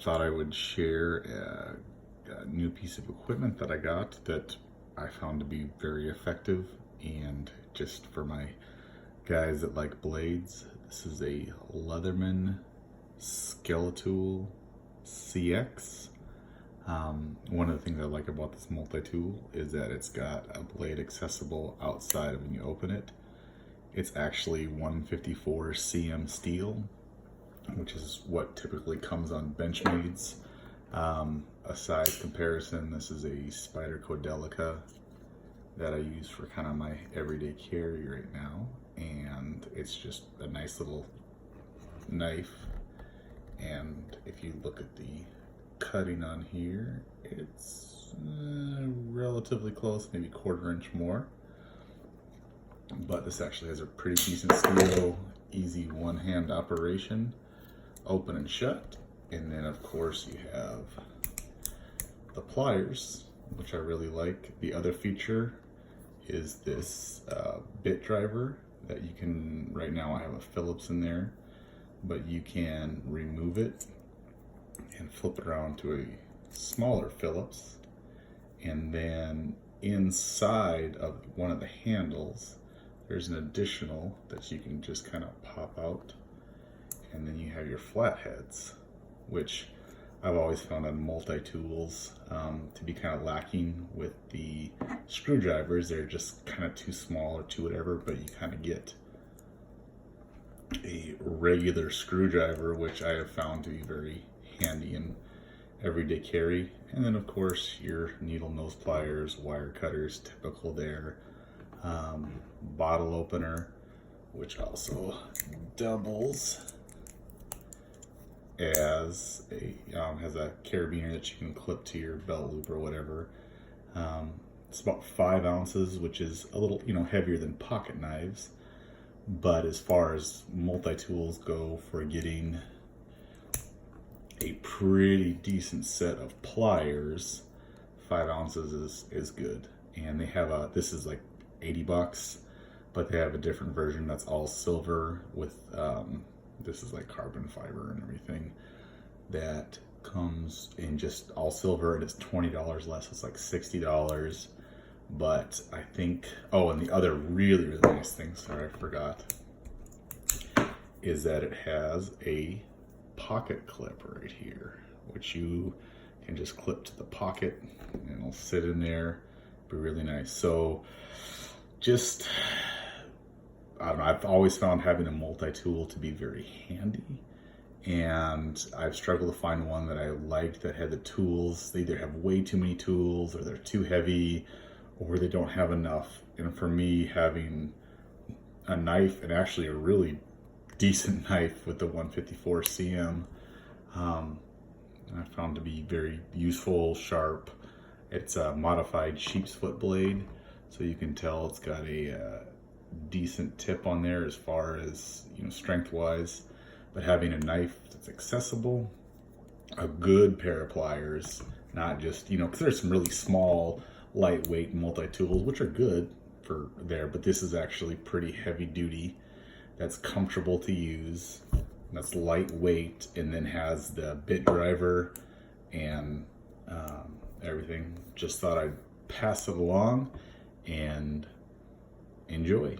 thought I would share a new piece of equipment that I got that I found to be very effective, and just for my guys that like blades. This is a Leatherman skeletool CX. One of the things I like about this multi-tool is that it's got a blade accessible outside of when you open it. It's actually 154 cm steel, which is what typically comes on Benchmade's. A size comparison, this is a Spider Codelica that I use for kind of my everyday carry right now, and it's just a nice little knife. And if you look at the cutting on here, it's relatively close, maybe 1/4 inch more, but this actually has a pretty decent steel, easy one-hand operation, open and shut. And then of course you have the pliers, which I really like. The other feature is this bit driver that you can, right now I have a Phillips in there, but you can remove it and flip it around to a smaller Phillips. And then inside of one of the handles, there's an additional that you can just kind of pop out. And then you have your flatheads, which I've always found on multi-tools to be kind of lacking with the screwdrivers. They're just kind of too small or too whatever, but you kind of get a regular screwdriver, which I have found to be very handy in everyday carry. And then of course your needle nose pliers, wire cutters, typical there. Bottle opener, which also doubles as a has a carabiner that you can clip to your belt loop or whatever. It's about 5 ounces, which is a little heavier than pocket knives, but as far as multi-tools go for getting a pretty decent set of pliers, 5 ounces is good. And they have this is like $80, but they have a different version that's all silver with this is like carbon fiber and everything, that comes in just all silver, and it's $20 less. It's like $60. But I think, oh, and the other really, really nice thing, sorry, I forgot, is that it has a pocket clip right here, which you can just clip to the pocket and it'll sit in there. Be really nice. So just, I don't know, I've always found having a multi-tool to be very handy, and I've struggled to find one that I liked that had the tools. They either have way too many tools, or they're too heavy, or they don't have enough. And for me, having a knife, and actually a really decent knife with the 154 cm, I found to be very useful, sharp. It's a modified sheep's foot blade, so you can tell it's got a decent tip on there as far as strength wise. But having a knife that's accessible, a good pair of pliers, not just because there's some really small lightweight multi-tools which are good for there, but this is actually pretty heavy duty, that's comfortable to use, that's lightweight, and then has the bit driver and everything. Just thought I'd pass it along and enjoy.